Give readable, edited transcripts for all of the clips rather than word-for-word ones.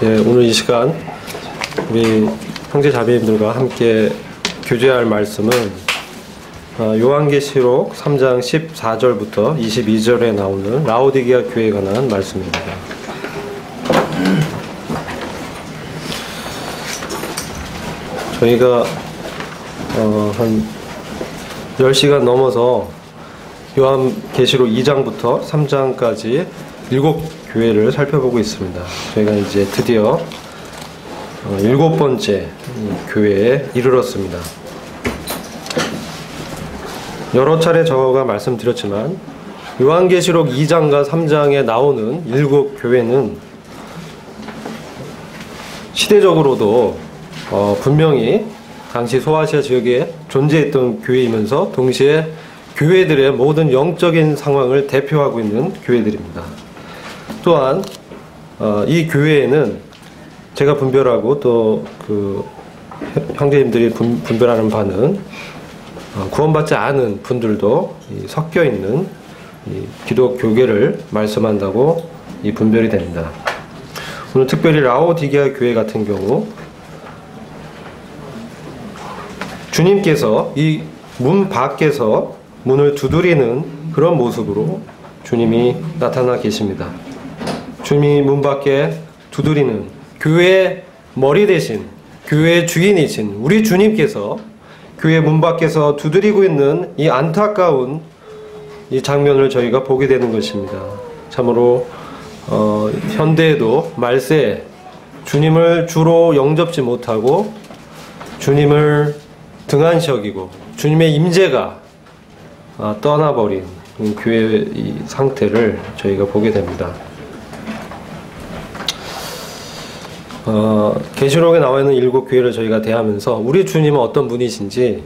예, 오늘 이 시간 우리 형제 자매님들과 함께 교제할 말씀은 요한계시록 3장 14절부터 22절에 나오는 라오디게아 교회에 관한 말씀입니다. 저희가 한 10시간 넘어서 요한계시록 2장부터 3장까지 7교회를 살펴보고 있습니다. 저희가 이제 드디어 7번째 교회에 이르렀습니다. 여러 차례 저가 말씀드렸지만 요한계시록 2장과 3장에 나오는 7교회는 시대적으로도 분명히 당시 소아시아 지역에 존재했던 교회이면서 동시에 교회들의 모든 영적인 상황을 대표하고 있는 교회들입니다. 또한 이 교회에는 제가 분별하고 또 그 형제님들이 분별하는 바는 구원받지 않은 분들도 섞여 있는 기독교계를 말씀한다고 분별이 됩니다. 오늘 특별히 라오디게아 교회 같은 경우 주님께서 이 문 밖에서 문을 두드리는 그런 모습으로 주님이 나타나 계십니다. 주님이 문 밖에 두드리는 교회의 머리 대신 교회의 주인이신 우리 주님께서 교회 문 밖에서 두드리고 있는 이 안타까운 이 장면을 저희가 보게 되는 것입니다. 참으로 현대에도 말세에 주님을 주로 영접지 못하고 주님을 등한시 여기고 주님의 임재가 떠나버린 교회의 이 상태를 저희가 보게 됩니다. 계시록에 나와 있는 7교회를 저희가 대하면서 우리 주님은 어떤 분이신지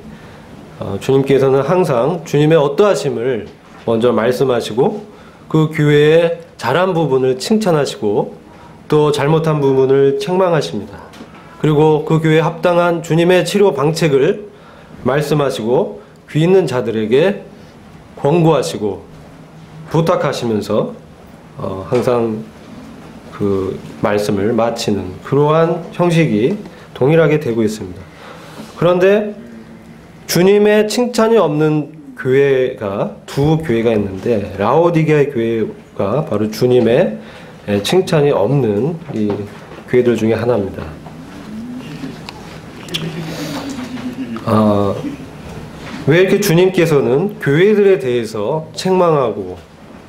주님께서는 항상 주님의 어떠하심을 먼저 말씀하시고 그 교회의 잘한 부분을 칭찬하시고 또 잘못한 부분을 책망하십니다. 그리고 그 교회에 합당한 주님의 치료 방책을 말씀하시고 귀 있는 자들에게 권고하시고 부탁하시면서 항상 그 말씀을 마치는 그러한 형식이 동일하게 되고 있습니다. 그런데 주님의 칭찬이 없는 교회가 두 교회가 있는데 라오디게아 교회가 바로 주님의 칭찬이 없는 이 교회들 중에 하나입니다. 왜 이렇게 주님께서는 교회들에 대해서 책망하고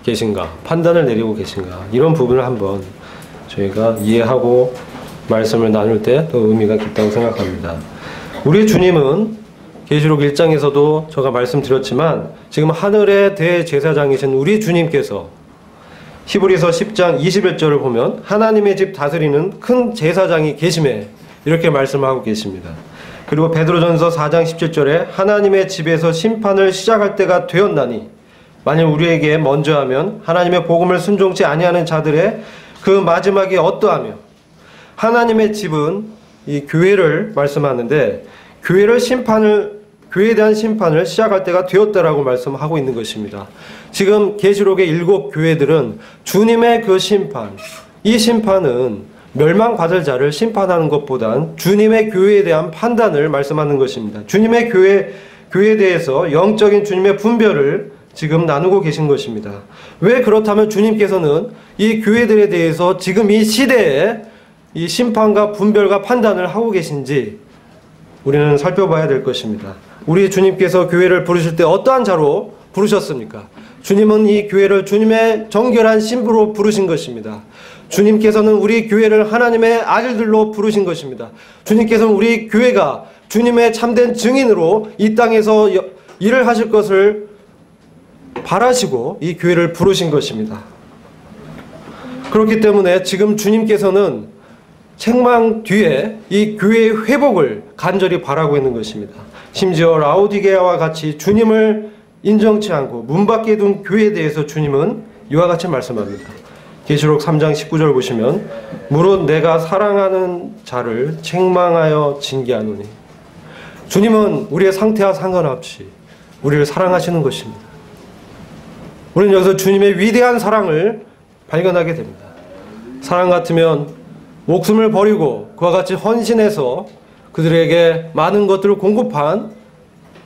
계신가, 판단을 내리고 계신가, 이런 부분을 한번 저희가 이해하고 말씀을 나눌 때 더 의미가 깊다고 생각합니다. 우리 주님은 계시록 1장에서도 제가 말씀드렸지만 지금 하늘의 대제사장이신 우리 주님께서 히브리서 10장 21절을 보면 하나님의 집 다스리는 큰 제사장이 계심에 이렇게 말씀하고 계십니다. 그리고 베드로전서 4장 17절에 하나님의 집에서 심판을 시작할 때가 되었나니 만일 우리에게 먼저 하면 하나님의 복음을 순종치 아니하는 자들의 그 마지막이 어떠하며 하나님의 집은 이 교회를 말씀하는데 교회에 대한 심판을 시작할 때가 되었다라고 말씀하고 있는 것입니다. 지금 계시록의 7교회들은 주님의 그 심판, 이 심판은 멸망받을 자를 심판하는 것보단 주님의 교회에 대한 판단을 말씀하는 것입니다. 주님의 교회에 대해서 영적인 주님의 분별을 지금 나누고 계신 것입니다. 왜 그렇다면 주님께서는 이 교회들에 대해서 지금 이 시대에 이 심판과 분별과 판단을 하고 계신지 우리는 살펴봐야 될 것입니다. 우리 주님께서 교회를 부르실 때 어떠한 자로 부르셨습니까? 주님은 이 교회를 주님의 정결한 신부로 부르신 것입니다. 주님께서는 우리 교회를 하나님의 아들들로 부르신 것입니다. 주님께서는 우리 교회가 주님의 참된 증인으로 이 땅에서 일을 하실 것을 바라시고 이 교회를 부르신 것입니다. 그렇기 때문에 지금 주님께서는 책망 뒤에 이 교회의 회복을 간절히 바라고 있는 것입니다. 심지어 라오디게아와 같이 주님을 인정치 않고 문 밖에 둔 교회에 대해서 주님은 이와 같이 말씀합니다. 계시록 3장 19절 보시면 무릇 내가 사랑하는 자를 책망하여 징계하노니 주님은 우리의 상태와 상관없이 우리를 사랑하시는 것입니다. 우리는 여기서 주님의 위대한 사랑을 발견하게 됩니다. 사랑 같으면 목숨을 버리고 그와 같이 헌신해서 그들에게 많은 것들을 공급한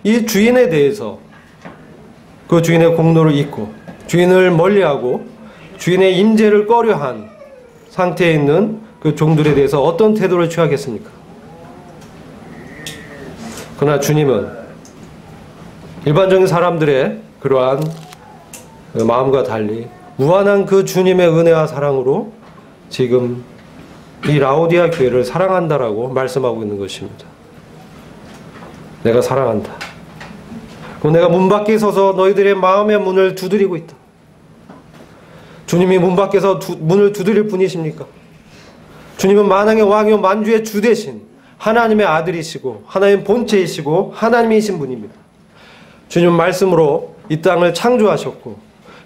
이 주인에 대해서 그 주인의 공로를 잊고 주인을 멀리하고 주인의 임재를 꺼려한 상태에 있는 그 종들에 대해서 어떤 태도를 취하겠습니까? 그러나 주님은 일반적인 사람들의 그러한 마음과 달리 무한한 그 주님의 은혜와 사랑으로 지금 이 라오디아 교회를 사랑한다라고 말씀하고 있는 것입니다. 내가 사랑한다. 내가 문 밖에 서서 너희들의 마음의 문을 두드리고 있다. 주님이 문 밖에서 문을 두드릴 분이십니까? 주님은 만왕의 왕이요 만주의 주 대신 하나님의 아들이시고 하나님 본체이시고 하나님이신 분입니다. 주님 말씀으로 이 땅을 창조하셨고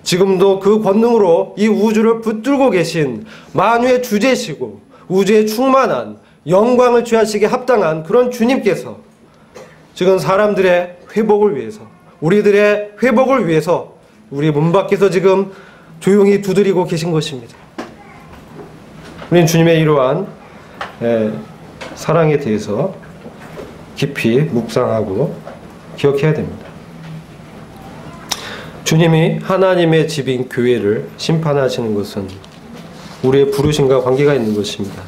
지금도 그 권능으로 이 우주를 붙들고 계신 만유의 주제시고 우주에 충만한 영광을 취하시기에 합당한 그런 주님께서 지금 사람들의 회복을 위해서 우리들의 회복을 위해서 우리 문 밖에서 지금 조용히 두드리고 계신 것입니다. 우리는 주님의 이러한 사랑에 대해서 깊이 묵상하고 기억해야 됩니다. 주님이 하나님의 집인 교회를 심판하시는 것은 우리의 부르심과 관계가 있는 것입니다.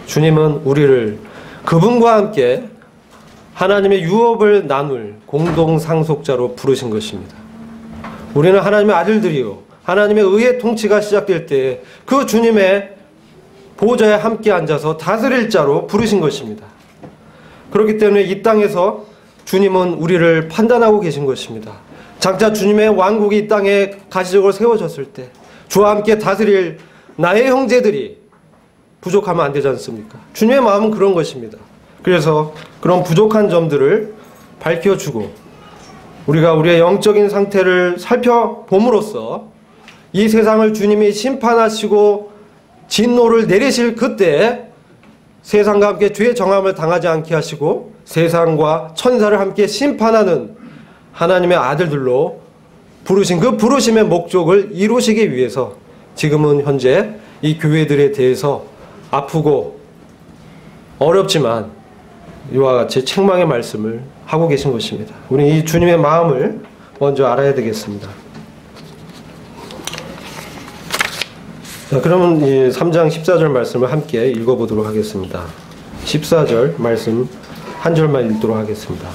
주님은 우리를 그분과 함께 하나님의 유업을 나눌 공동 상속자로 부르신 것입니다. 우리는 하나님의 아들들이요 하나님의 의의 통치가 시작될 때 그 주님의 보좌에 함께 앉아서 다스릴 자로 부르신 것입니다. 그렇기 때문에 이 땅에서 주님은 우리를 판단하고 계신 것입니다. 장차 주님의 왕국이 이 땅에 가시적으로 세워졌을 때 주와 함께 다스릴 나의 형제들이 부족하면 안 되지 않습니까? 주님의 마음은 그런 것입니다. 그래서 그런 부족한 점들을 밝혀주고 우리가 우리의 영적인 상태를 살펴봄으로써 이 세상을 주님이 심판하시고 진노를 내리실 그때 세상과 함께 죄의 정함을 당하지 않게 하시고 세상과 천사를 함께 심판하는 하나님의 아들들로 부르신 그 부르심의 목적을 이루시기 위해서 지금은 현재 이 교회들에 대해서 아프고 어렵지만 이와 같이 책망의 말씀을 하고 계신 것입니다. 우리 이 주님의 마음을 먼저 알아야 되겠습니다. 자, 그러면 이 3장 14절 말씀을 함께 읽어보도록 하겠습니다. 14절 말씀 한 절만 읽도록 하겠습니다.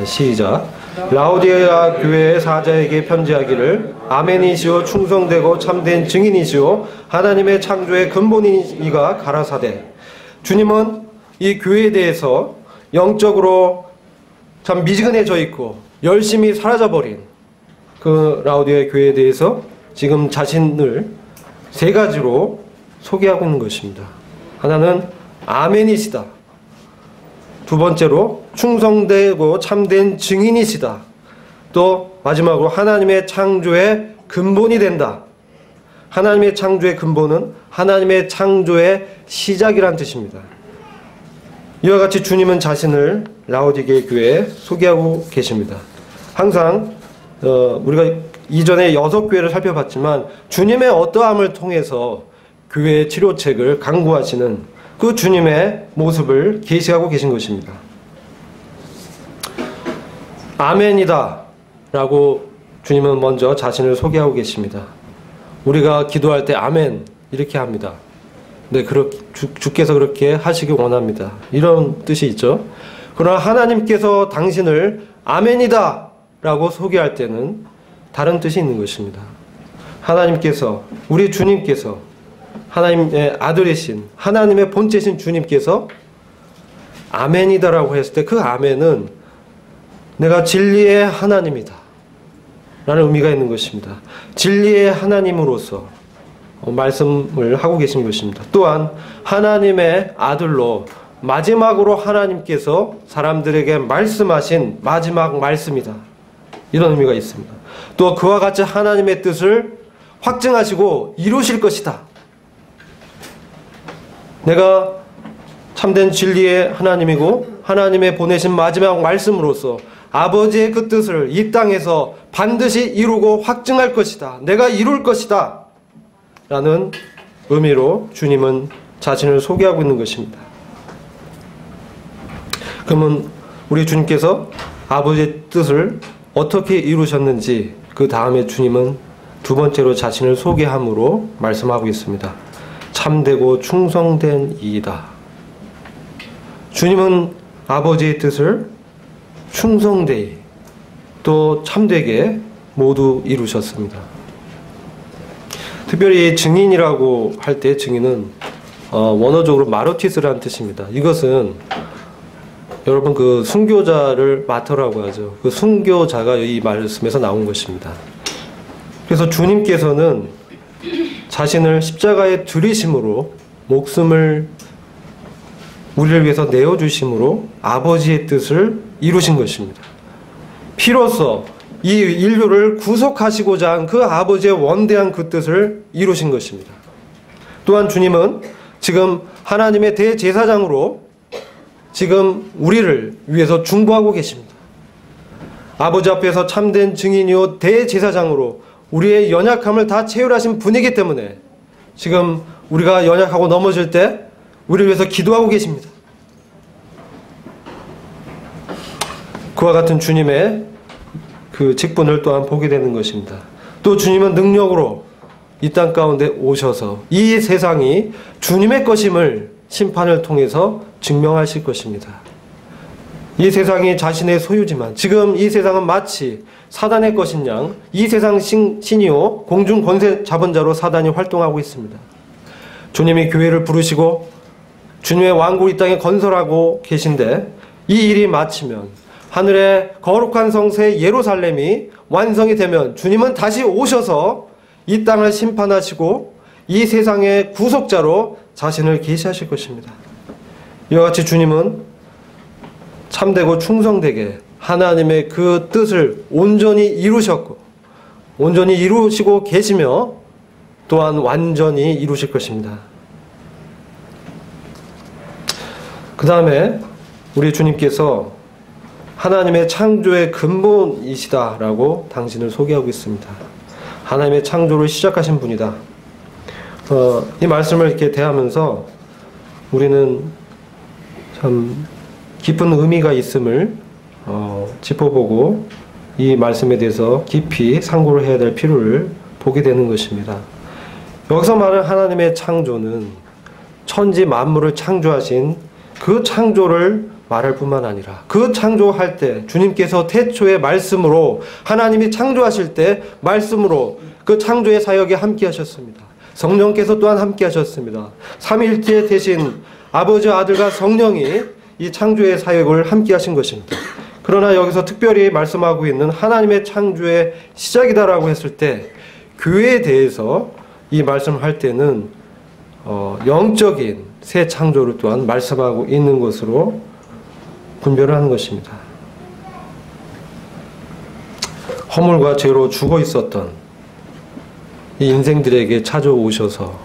시작. 라오디아 교회의 사자에게 편지하기를 아멘이시오 충성되고 참된 증인이시오 하나님의 창조의 근본이니가 가라사대. 주님은 이 교회에 대해서 영적으로 참 미지근해져 있고 열심히 사라져버린 그 라오디아 교회에 대해서 지금 자신을 세 가지로 소개하고 있는 것입니다. 하나는 아멘이시다. 두 번째로 충성되고 참된 증인이시다. 또 마지막으로 하나님의 창조의 근본이 된다. 하나님의 창조의 근본은 하나님의 창조의 시작이란 뜻입니다. 이와 같이 주님은 자신을 라오디게 교회에 소개하고 계십니다. 항상 우리가 이전에 6교회를 살펴봤지만 주님의 어떠함을 통해서 교회의 치료책을 강구하시는 그 주님의 모습을 계시하고 계신 것입니다. 아멘이다 라고 주님은 먼저 자신을 소개하고 계십니다. 우리가 기도할 때 아멘 이렇게 합니다. 네, 주께서 그렇게 하시기 원합니다. 이런 뜻이 있죠. 그러나 하나님께서 당신을 아멘이다 라고 소개할 때는 다른 뜻이 있는 것입니다. 하나님께서, 우리 주님께서, 하나님의 아들이신 하나님의 본체신 주님께서 아멘이다라고 했을 때 그 아멘은 내가 진리의 하나님이다 라는 의미가 있는 것입니다. 진리의 하나님으로서 말씀을 하고 계신 것입니다. 또한 하나님의 아들로 마지막으로 하나님께서 사람들에게 말씀하신 마지막 말씀이다. 이런 의미가 있습니다. 또 그와 같이 하나님의 뜻을 확증하시고 이루실 것이다. 내가 참된 진리의 하나님이고 하나님의 보내신 마지막 말씀으로서 아버지의 그 뜻을 이 땅에서 반드시 이루고 확증할 것이다. 내가 이룰 것이다. 라는 의미로 주님은 자신을 소개하고 있는 것입니다. 그러면 우리 주님께서 아버지의 뜻을 어떻게 이루셨는지 그 다음에 주님은 두 번째로 자신을 소개함으로 말씀하고 있습니다. 참되고 충성된 이이다. 주님은 아버지의 뜻을 충성되이 또 참되게 모두 이루셨습니다. 특별히 증인이라고 할 때 증인은 원어적으로 마르티스라는 뜻입니다. 이것은 여러분 그 순교자를 마터라고 하죠. 그 순교자가 이 말씀에서 나온 것입니다. 그래서 주님께서는 자신을 십자가에 들이심으로 목숨을 우리를 위해서 내어주심으로 아버지의 뜻을 이루신 것입니다. 피로써 이 인류를 구속하시고자 한 그 아버지의 원대한 그 뜻을 이루신 것입니다. 또한 주님은 지금 하나님의 대제사장으로 지금 우리를 위해서 중보하고 계십니다. 아버지 앞에서 참된 증인이요 대제사장으로 우리의 연약함을 다 체휼하신 분이기 때문에 지금 우리가 연약하고 넘어질 때 우리를 위해서 기도하고 계십니다. 그와 같은 주님의 그 직분을 또한 보게 되는 것입니다. 또 주님은 능력으로 이 땅 가운데 오셔서 이 세상이 주님의 것임을 심판을 통해서 증명하실 것입니다. 이 세상이 자신의 소유지만 지금 이 세상은 마치 사단의 것인 양 이 세상 신이요 공중 권세 자본자로 사단이 활동하고 있습니다. 주님이 교회를 부르시고 주님의 왕국을 이 땅에 건설하고 계신데 이 일이 마치면 하늘의 거룩한 성새 예루살렘이 완성이 되면 주님은 다시 오셔서 이 땅을 심판하시고 이 세상의 구속자로 자신을 계시하실 것입니다. 이와 같이 주님은 참되고 충성되게 하나님의 그 뜻을 온전히 이루셨고 온전히 이루시고 계시며 또한 완전히 이루실 것입니다. 그 다음에 우리 주님께서 하나님의 창조의 근본이시다라고 당신을 소개하고 있습니다. 하나님의 창조를 시작하신 분이다. 이 말씀을 이렇게 대하면서 우리는 참 깊은 의미가 있음을 짚어보고 이 말씀에 대해서 깊이 상고를 해야 될 필요를 보게 되는 것입니다. 여기서 말하는 하나님의 창조는 천지 만물을 창조하신 그 창조를 말할 뿐만 아니라 그 창조할 때 주님께서 태초의 말씀으로 하나님이 창조하실 때 말씀으로 그 창조의 사역에 함께 하셨습니다. 성령께서 또한 함께 하셨습니다. 삼위일체 대신 아버지, 아들과 성령이 이 창조의 사역을 함께 하신 것입니다. 그러나 여기서 특별히 말씀하고 있는 하나님의 창조의 시작이다라고 했을 때 교회에 대해서 이 말씀을 할 때는 영적인 새 창조를 또한 말씀하고 있는 것으로 분별을 하는 것입니다. 허물과 죄로 죽어 있었던 이 인생들에게 찾아오셔서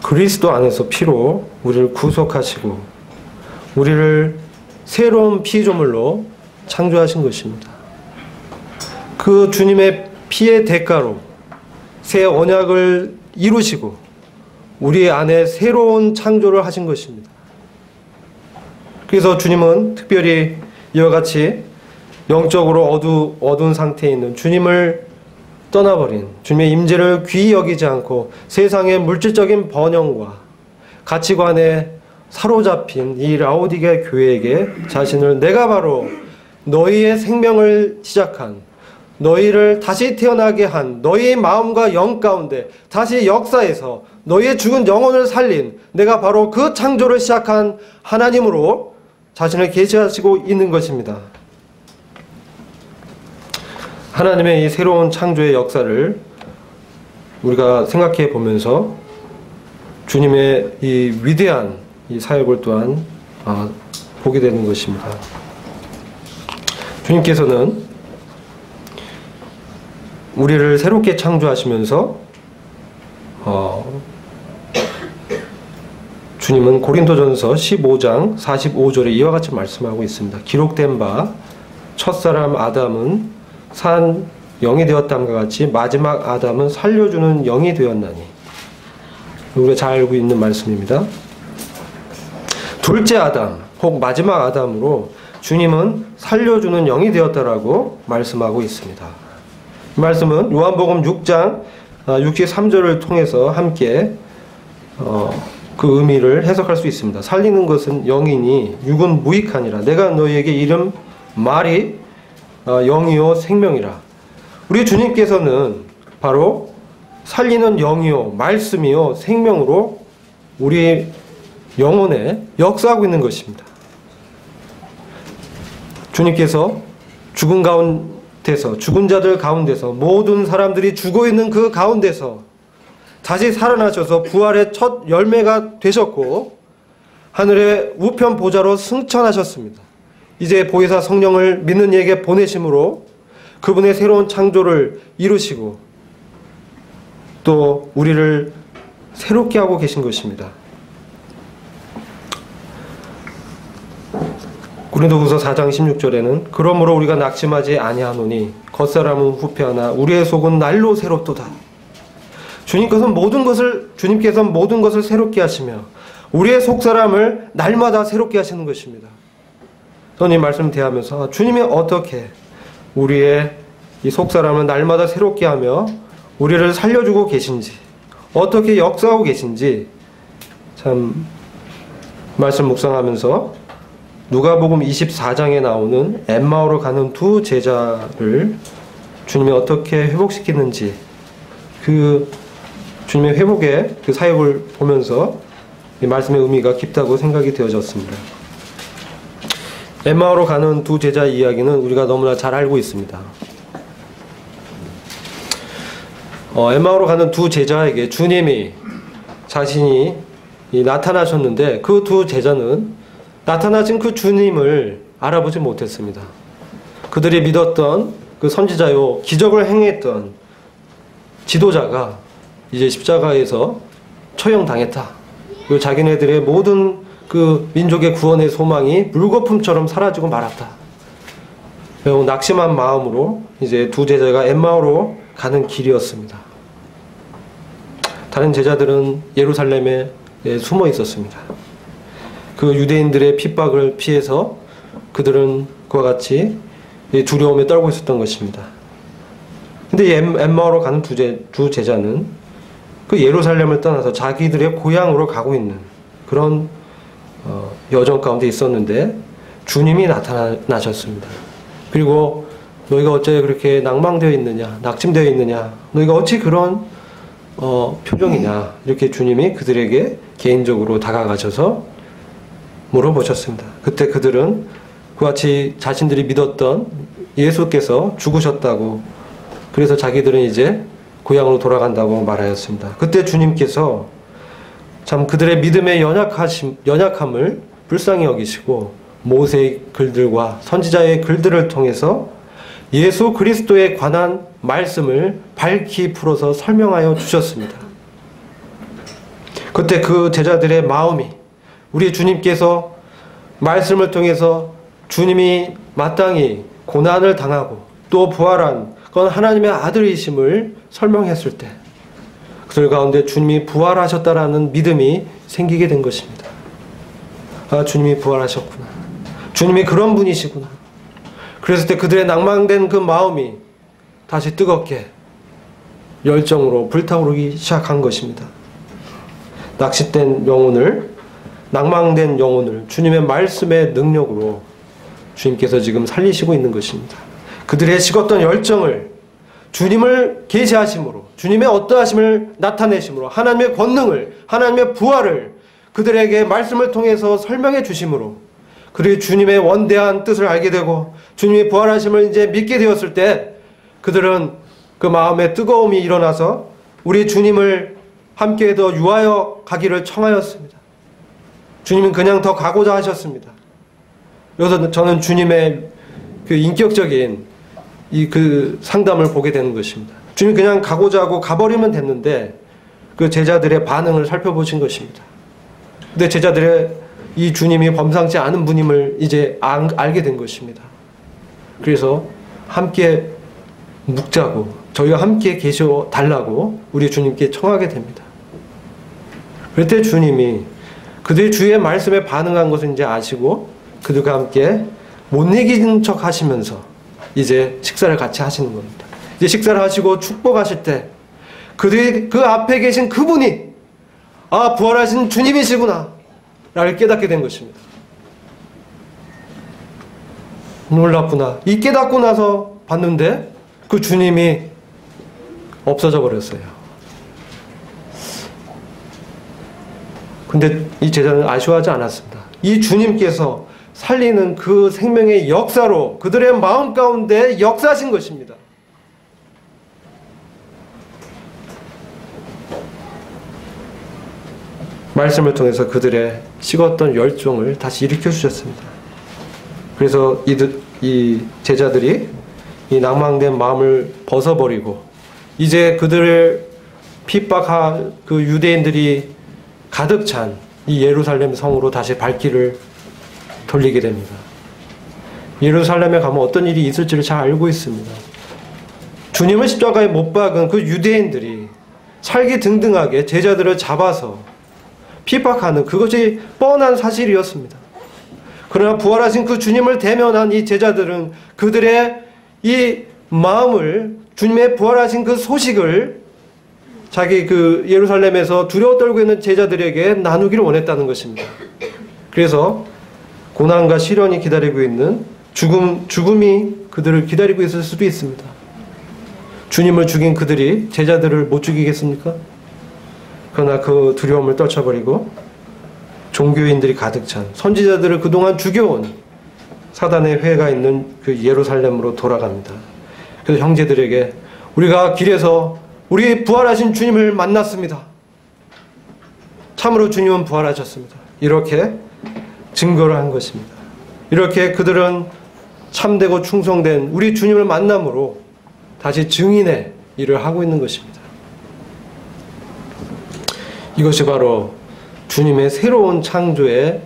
그리스도 안에서 피로 우리를 구속하시고 우리를 새로운 피조물로 창조하신 것입니다. 그 주님의 피의 대가로 새 언약을 이루시고 우리 안에 새로운 창조를 하신 것입니다. 그래서 주님은 특별히 이와 같이 영적으로 어두운 상태에 있는 주님을 떠나버린 주님의 임재를 귀히 여기지 않고 세상의 물질적인 번영과 가치관에 사로잡힌 이 라오디게 교회에게 자신을 내가 바로 너희의 생명을 시작한 너희를 다시 태어나게 한 너희의 마음과 영 가운데 다시 역사에서 너희의 죽은 영혼을 살린 내가 바로 그 창조를 시작한 하나님으로 자신을 계시하시고 있는 것입니다. 하나님의 이 새로운 창조의 역사를 우리가 생각해 보면서 주님의 이 위대한 이 사역을 또한 보게 되는 것입니다. 주님께서는 우리를 새롭게 창조하시면서 주님은 고린도전서 15장 45절에 이와 같이 말씀하고 있습니다. 기록된 바 첫사람 아담은 산 영이 되었다함과 같이 마지막 아담은 살려주는 영이 되었나니. 우리가 잘 알고 있는 말씀입니다. 둘째 아담, 혹 마지막 아담으로 주님은 살려주는 영이 되었다라고 말씀하고 있습니다. 이 말씀은 요한복음 6장 63절을 통해서 함께 그 의미를 해석할 수 있습니다. 살리는 것은 영이니 육은 무익하니라. 내가 너희에게 이름 말이 영이요 생명이라. 우리 주님께서는 바로 살리는 영이요 말씀이요 생명으로 우리 영혼에 역사하고 있는 것입니다. 주님께서 죽은 가운데서, 죽은 자들 가운데서, 모든 사람들이 죽어 있는 그 가운데서 다시 살아나셔서 부활의 첫 열매가 되셨고 하늘의 우편 보좌로 승천하셨습니다. 이제 보혜사 성령을 믿는 이에게 보내심으로 그분의 새로운 창조를 이루시고 또 우리를 새롭게 하고 계신 것입니다. 고린도후서 4장 16절에는 그러므로 우리가 낙심하지 아니하노니 겉사람은 후패하나 우리의 속은 날로 새롭도다. 주님께서 모든 것을 새롭게 하시며 우리의 속사람을 날마다 새롭게 하시는 것입니다. 저는 이 말씀을 대하면서 주님이 어떻게 우리의 이 속사람을 날마다 새롭게 하며 우리를 살려주고 계신지, 어떻게 역사하고 계신지 참 말씀 묵상하면서 누가복음 24장에 나오는 엠마오로 가는 두 제자를 주님이 어떻게 회복시키는지 그 주님의 회복의 그 사역을 보면서 이 말씀의 의미가 깊다고 생각이 되어졌습니다. 엠마오로 가는 두 제자 이야기는 우리가 너무나 잘 알고 있습니다. 엠마오로 가는 두 제자에게 주님이 자신이 나타나셨는데 그 두 제자는 나타나신 그 주님을 알아보지 못했습니다. 그들이 믿었던 그 선지자요 기적을 행했던 지도자가 이제 십자가에서 처형당했다. 그리고 자기네들의 모든 그 민족의 구원의 소망이 물거품처럼 사라지고 말았다. 매우 낙심한 마음으로 이제 두 제자가 엠마오로 가는 길이었습니다. 다른 제자들은 예루살렘에 숨어 있었습니다. 그 유대인들의 핍박을 피해서 그들은 그와 같이 두려움에 떨고 있었던 것입니다. 근데 엠마오로 가는 두 제자는 그 예루살렘을 떠나서 자기들의 고향으로 가고 있는 그런 여정 가운데 있었는데 주님이 나타나셨습니다. 그리고 너희가 어째 그렇게 낭망되어 있느냐, 낙심되어 있느냐, 너희가 어찌 그런 표정이냐, 이렇게 주님이 그들에게 개인적으로 다가가셔서 물어보셨습니다. 그때 그들은 그와 같이 자신들이 믿었던 예수께서 죽으셨다고, 그래서 자기들은 이제 고향으로 돌아간다고 말하였습니다. 그때 주님께서 참 그들의 믿음의 연약함을 불쌍히 여기시고 모세의 글들과 선지자의 글들을 통해서 예수 그리스도에 관한 말씀을 밝히 풀어서 설명하여 주셨습니다. 그때 그 제자들의 마음이 우리 주님께서 말씀을 통해서 주님이 마땅히 고난을 당하고 또 부활한 건 하나님의 아들이심을 설명했을 때 그들 가운데 주님이 부활하셨다라는 믿음이 생기게 된 것입니다. 아, 주님이 부활하셨구나. 주님이 그런 분이시구나. 그랬을 때 그들의 낭망된 그 마음이 다시 뜨겁게 열정으로 불타오르기 시작한 것입니다. 낚싯된 영혼을, 낭망된 영혼을 주님의 말씀의 능력으로 주님께서 지금 살리시고 있는 것입니다. 그들의 식었던 열정을 주님을 계시하심으로, 주님의 어떠하심을 나타내심으로, 하나님의 권능을, 하나님의 부활을 그들에게 말씀을 통해서 설명해 주심으로 그들이 주님의 원대한 뜻을 알게 되고 주님의 부활하심을 이제 믿게 되었을 때 그들은 그 마음에 뜨거움이 일어나서 우리 주님을 함께 더 유하여 가기를 청하였습니다. 주님은 그냥 더 가고자 하셨습니다. 여기서 저는 주님의 그 인격적인 그 상담을 보게 되는 것입니다. 주님이 그냥 가고자 하고 가버리면 됐는데 그 제자들의 반응을 살펴보신 것입니다. 근데 제자들의 이 주님이 범상치 않은 분임을 이제 알게 된 것입니다. 그래서 함께 묵자고 저희와 함께 계셔 달라고 우리 주님께 청하게 됩니다. 그럴 때 주님이 그들이 주의 말씀에 반응한 것을 이제 아시고 그들과 함께 못 이기는 척 하시면서 이제 식사를 같이 하시는 겁니다. 이제 식사를 하시고 축복하실 때 그들이 그 앞에 계신 그분이 아, 부활하신 주님이시구나 라를 깨닫게 된 것입니다. 놀랍구나. 이 깨닫고 나서 봤는데 그 주님이 없어져 버렸어요. 근데 이 제자는 아쉬워하지 않았습니다. 이 주님께서 살리는 그 생명의 역사로 그들의 마음 가운데 역사하신 것입니다. 말씀을 통해서 그들의 식었던 열정을 다시 일으켜 주셨습니다. 그래서 이 제자들이 이 낭망된 마음을 벗어버리고 이제 그들을 핍박한 그 유대인들이 가득 찬 이 예루살렘 성으로 다시 발길을 돌리게 됩니다. 예루살렘에 가면 어떤 일이 있을지를 잘 알고 있습니다. 주님을 십자가에 못 박은 그 유대인들이 살기등등하게 제자들을 잡아서 핍박하는 그것이 뻔한 사실이었습니다. 그러나 부활하신 그 주님을 대면한 이 제자들은 그들의 이 마음을 주님의 부활하신 그 소식을 자기 그 예루살렘에서 두려워 떨고 있는 제자들에게 나누기를 원했다는 것입니다. 그래서 고난과 시련이 기다리고 있는 죽음이 그들을 기다리고 있을 수도 있습니다. 주님을 죽인 그들이 제자들을 못 죽이겠습니까? 그러나 그 두려움을 떨쳐버리고 종교인들이 가득 찬 선지자들을 그동안 죽여온 사단의 회가 있는 그 예루살렘으로 돌아갑니다. 그래서 형제들에게 우리가 길에서 우리 부활하신 주님을 만났습니다. 참으로 주님은 부활하셨습니다. 이렇게 증거를 한 것입니다. 이렇게 그들은 참되고 충성된 우리 주님을 만남으로 다시 증인의 일을 하고 있는 것입니다. 이것이 바로 주님의 새로운 창조의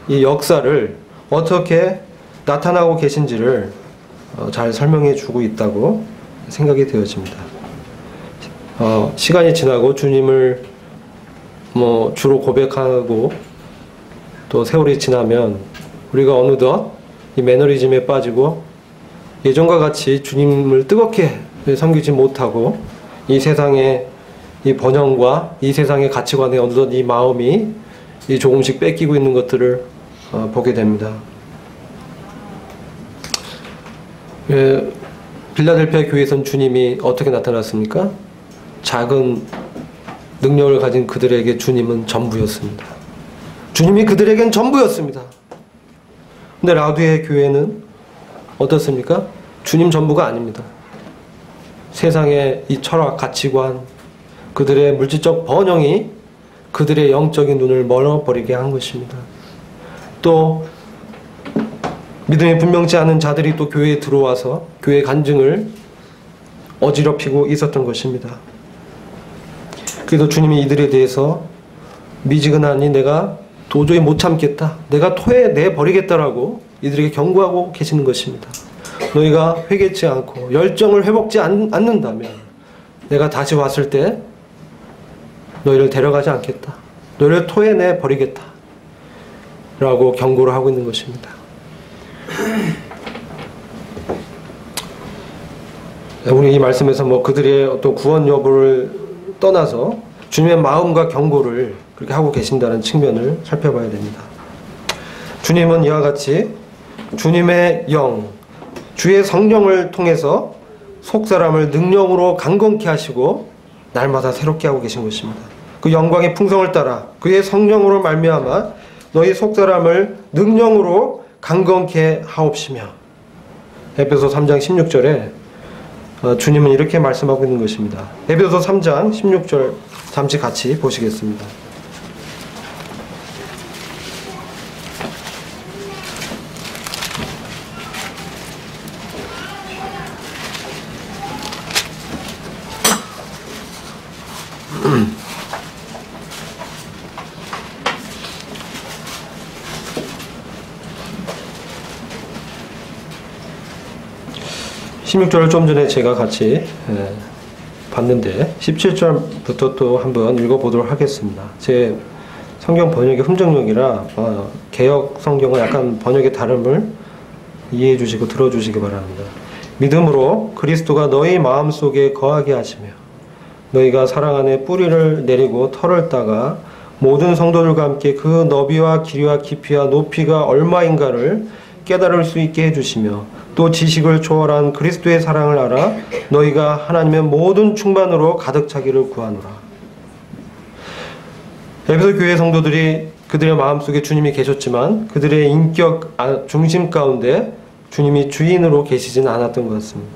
이 역사를 어떻게 나타나고 계신지를 잘 설명해 주고 있다고 생각이 되어집니다. 시간이 지나고 주님을 주로 고백하고 또 세월이 지나면 우리가 어느덧 이 매너리즘에 빠지고 예전과 같이 주님을 뜨겁게 섬기지 못하고 이 세상의 이 번영과 이 세상의 가치관에 어느덧 이 마음이 조금씩 뺏기고 있는 것들을 보게 됩니다. 빌라델피아 교회에선 주님이 어떻게 나타났습니까? 작은 능력을 가진 그들에게 주님은 전부였습니다. 주님이 그들에겐 전부였습니다. 근데 라우디에 교회는 어떻습니까? 주님 전부가 아닙니다. 세상의 이 철학, 가치관, 그들의 물질적 번영이 그들의 영적인 눈을 멀어버리게 한 것입니다. 또 믿음이 분명치 않은 자들이 또 교회에 들어와서 교회 간증을 어지럽히고 있었던 것입니다. 그래서 주님이 이들에 대해서 미지근하니 내가 도저히 못 참겠다. 내가 토해내버리겠다라고 이들에게 경고하고 계시는 것입니다. 너희가 회개치 않고 열정을 회복지 않는다면 내가 다시 왔을 때 너희를 데려가지 않겠다. 너희를 토해내버리겠다. 라고 경고를 하고 있는 것입니다. 우리 이 말씀에서 그들의 어떤 구원 여부를 떠나서 주님의 마음과 경고를 그렇게 하고 계신다는 측면을 살펴봐야 됩니다. 주님은 이와 같이 주님의 영, 주의 성령을 통해서 속사람을 능력으로 강건케 하시고 날마다 새롭게 하고 계신 것입니다. 그 영광의 풍성을 따라 그의 성령으로 말미암아 너희 속사람을 능력으로 강건케 하옵시며 에베소 3장 16절에 주님은 이렇게 말씀하고 있는 것입니다. 에베소 3장 16절 잠시 같이 보시겠습니다. (16절을) 좀 전에 제가 같이 봤는데 17절부터 또 한번 읽어보도록 하겠습니다. 제 성경 번역의 흠정력이라 개역 성경은 약간 번역의 다름을 이해해 주시고 들어주시기 바랍니다. 믿음으로 그리스도가 너희 마음속에 거하게 하시며 너희가 사랑 안에 뿌리를 내리고 털을 따가 모든 성도들과 함께 그 너비와 길이와 깊이와 높이가 얼마인가를 깨달을 수 있게 해주시며 또 지식을 초월한 그리스도의 사랑을 알아 너희가 하나님의 모든 충만으로 가득 차기를 구하노라. 에베소 교회 성도들이 그들의 마음속에 주님이 계셨지만 그들의 인격 중심 가운데 주님이 주인으로 계시지는 않았던 것 같습니다.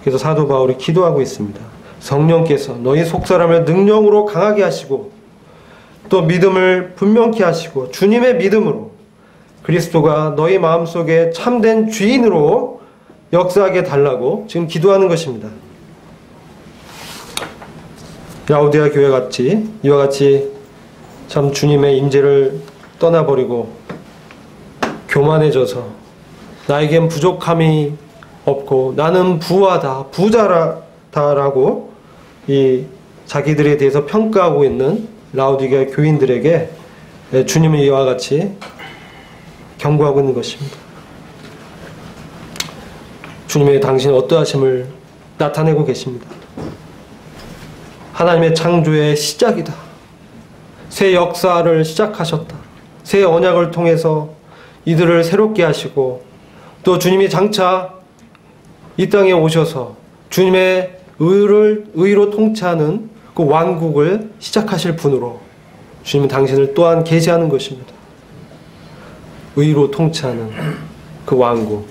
그래서 사도 바울이 기도하고 있습니다. 성령께서 너희 속사람을 능력으로 강하게 하시고 또 믿음을 분명케 하시고 주님의 믿음으로 그리스도가 너희 마음속에 참된 주인으로 역사하게 달라고 지금 기도하는 것입니다. 라오디아 교회 같이 이와 같이 참 주님의 임재를 떠나버리고 교만해져서 나에겐 부족함이 없고 나는 부하다, 부자다라고 이 자기들에 대해서 평가하고 있는 라오디게아 교인들에게 주님은 이와 같이 경고하고 있는 것입니다. 주님의 당신은 어떠하심을 나타내고 계십니다. 하나님의 창조의 시작이다. 새 역사를 시작하셨다. 새 언약을 통해서 이들을 새롭게 하시고 또 주님이 장차 이 땅에 오셔서 주님의 의로 통치하는 그 왕국을 시작하실 분으로 주님은 당신을 또한 계시하는 것입니다. 의로 통치하는 그 왕국.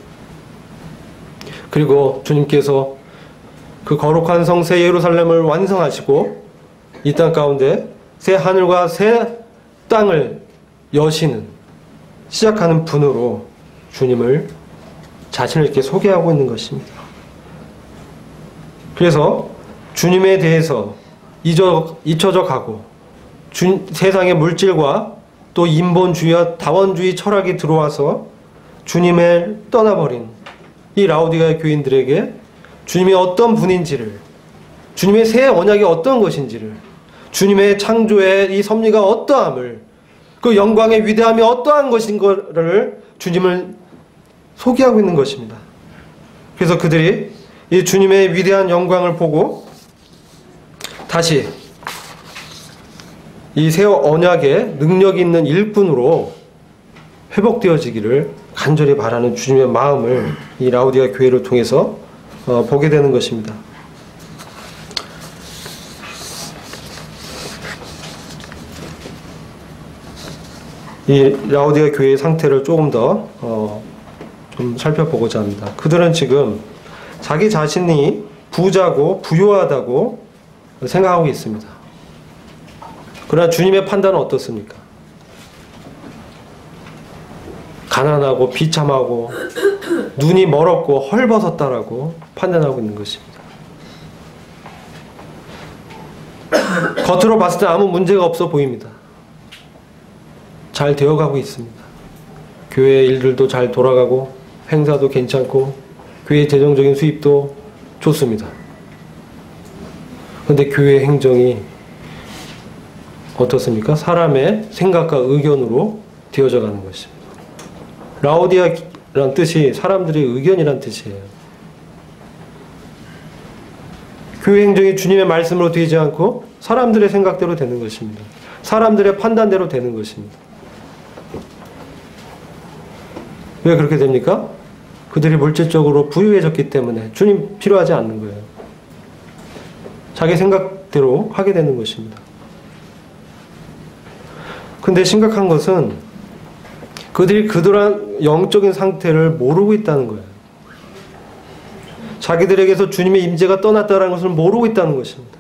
그리고 주님께서 그 거룩한 성 새 예루살렘을 완성하시고 이 땅 가운데 새 하늘과 새 땅을 여시는 시작하는 분으로 주님을 자신을 이렇게 소개하고 있는 것입니다. 그래서 주님에 대해서 잊혀져 가고 세상의 물질과 또 인본주의와 다원주의 철학이 들어와서 주님을 떠나버린 이 라오디게아 교인들에게 주님이 어떤 분인지를, 주님의 새 언약이 어떤 것인지를, 주님의 창조의 이 섭리가 어떠함을, 그 영광의 위대함이 어떠한 것인 것을 주님을 소개하고 있는 것입니다. 그래서 그들이 이 주님의 위대한 영광을 보고 다시 이 새 언약의 능력 있는 일꾼으로 회복되어지기를 간절히 바라는 주님의 마음을 이 라오디게아 교회를 통해서 보게 되는 것입니다. 이 라오디게아 교회의 상태를 조금 더 좀 살펴보고자 합니다. 그들은 지금 자기 자신이 부자고 부유하다고 생각하고 있습니다. 그러나 주님의 판단은 어떻습니까? 가난하고 비참하고 눈이 멀었고 헐벗었다라고 판단하고 있는 것입니다. 겉으로 봤을 때 아무 문제가 없어 보입니다. 잘 되어가고 있습니다. 교회 일들도 잘 돌아가고 행사도 괜찮고 교회 재정적인 수입도 좋습니다. 그런데 교회 행정이 어떻습니까? 사람의 생각과 의견으로 되어져 가는 것입니다. 라오디아라는 뜻이 사람들의 의견이란 뜻이에요. 교회 행정이 주님의 말씀으로 되지 않고 사람들의 생각대로 되는 것입니다. 사람들의 판단대로 되는 것입니다. 왜 그렇게 됩니까? 그들이 물질적으로 부유해졌기 때문에 주님 필요하지 않는 거예요. 자기 생각대로 하게 되는 것입니다. 근데 심각한 것은 그들이 그들한 영적인 상태를 모르고 있다는 거예요. 자기들에게서 주님의 임재가 떠났다는 것을 모르고 있다는 것입니다.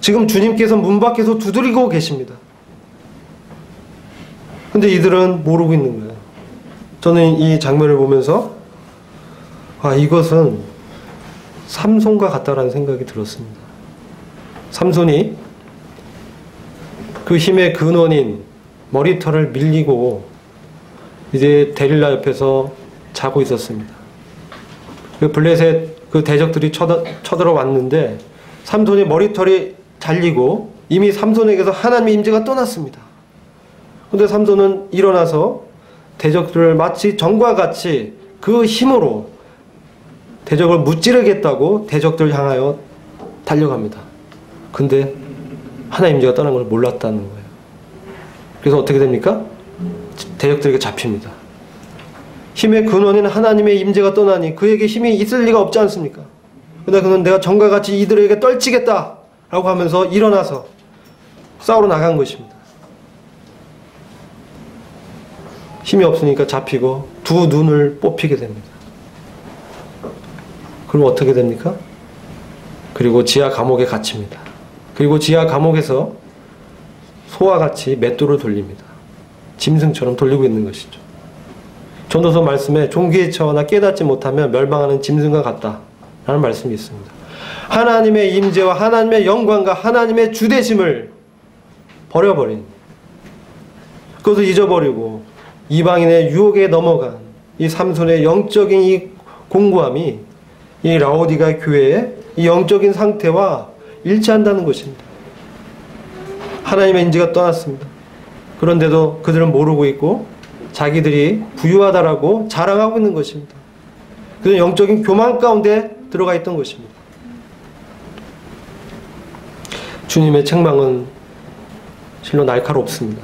지금 주님께서 문 밖에서 두드리고 계십니다. 근데 이들은 모르고 있는 거예요. 저는 이 장면을 보면서 이것은 삼손과 같다라는 생각이 들었습니다. 삼손이 그 힘의 근원인 머리털을 밀리고 이제 데릴라 옆에서 자고 있었습니다. 그 블레셋 그 대적들이 쳐들어 왔는데 삼손이 머리털이 잘리고 이미 삼손에게서 하나님의 임재가 떠났습니다. 그런데 삼손은 일어나서 대적들을 마치 전과 같이 그 힘으로 대적을 무찌르겠다고 대적들을 향하여 달려갑니다. 근데 하나님 임재가 떠난 걸 몰랐다는 거예요. 그래서 어떻게 됩니까? 대적들에게 잡힙니다. 힘의 근원인 하나님의 임재가 떠나니 그에게 힘이 있을 리가 없지 않습니까? 그러나 그는 내가 전과 같이 이들에게 떨치겠다 라고 하면서 일어나서 싸우러 나간 것입니다. 힘이 없으니까 잡히고 두 눈을 뽑히게 됩니다. 그럼 어떻게 됩니까? 그리고 지하 감옥에 갇힙니다. 그리고 지하 감옥에서 소와 같이 맷돌을 돌립니다. 짐승처럼 돌리고 있는 것이죠. 전도서 말씀에 종기에 처하나 깨닫지 못하면 멸망하는 짐승과 같다 라는 말씀이 있습니다. 하나님의 임재와 하나님의 영광과 하나님의 주대심을 버려버린, 그것을 잊어버리고 이방인의 유혹에 넘어간 이 삼손의 영적인 이 공고함이 이 라오디가 교회의 이 영적인 상태와 일치한다는 것입니다. 하나님의 임재가 떠났습니다. 그런데도 그들은 모르고 있고 자기들이 부유하다라고 자랑하고 있는 것입니다. 그들은 영적인 교만 가운데 들어가 있던 것입니다. 주님의 책망은 실로 날카롭습니다.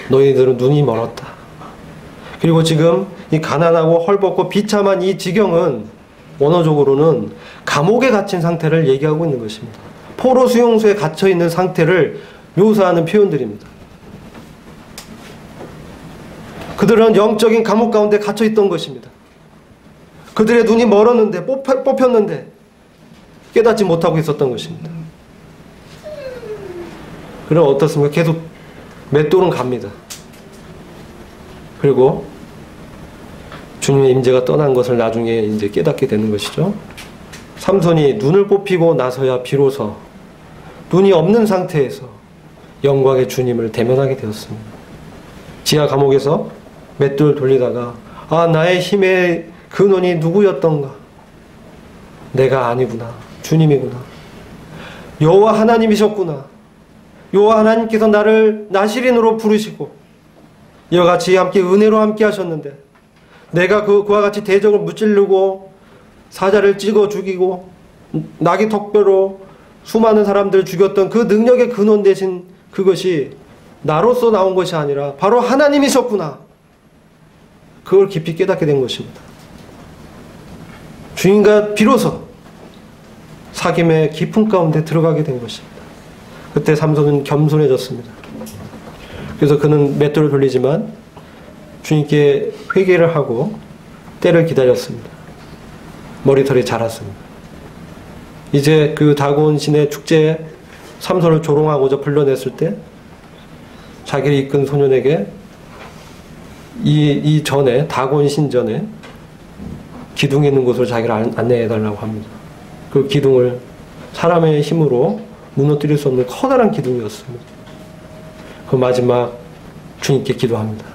너희들은 눈이 멀었다. 그리고 지금 이 가난하고 헐벗고 비참한 이 지경은 원어적으로는 감옥에 갇힌 상태를 얘기하고 있는 것입니다. 포로 수용소에 갇혀 있는 상태를 묘사하는 표현들입니다. 그들은 영적인 감옥 가운데 갇혀 있던 것입니다. 그들의 눈이 멀었는데, 뽑혔는데 깨닫지 못하고 있었던 것입니다. 그럼 어떻습니까? 계속 맷돌은 갑니다. 그리고 주님의 임재가 떠난 것을 나중에 이제 깨닫게 되는 것이죠. 삼손이 눈을 뽑히고 나서야 비로소 눈이 없는 상태에서 영광의 주님을 대면하게 되었습니다. 지하 감옥에서 맷돌 돌리다가 나의 힘의 근원이 누구였던가? 내가 아니구나. 주님이구나. 여호와 하나님이셨구나. 여호와 하나님께서 나를 나시린으로 부르시고 이와 같이 함께 은혜로 함께 하셨는데 내가 그와 같이 대적을 무찌르고 사자를 찍어 죽이고 나귀 턱뼈로 수많은 사람들을 죽였던 그 능력의 근원 대신 그것이 나로서 나온 것이 아니라 바로 하나님이셨구나. 그걸 깊이 깨닫게 된 것입니다. 주님과 비로소 사귐의 깊은 가운데 들어가게 된 것입니다. 그때 삼손은 겸손해졌습니다. 그래서 그는 맷돌을 돌리지만 주님께 회개를 하고 때를 기다렸습니다. 머리털이 자랐습니다. 이제 그 다곤 신의 축제에 삼손을 조롱하고자 불러냈을 때 자기를 이끈 소년에게 이 전에 다곤 신전에 기둥이 있는 곳으로 자기를 안내해달라고 합니다. 그 기둥을 사람의 힘으로 무너뜨릴 수 없는 커다란 기둥이었습니다. 그 마지막 주님께 기도합니다.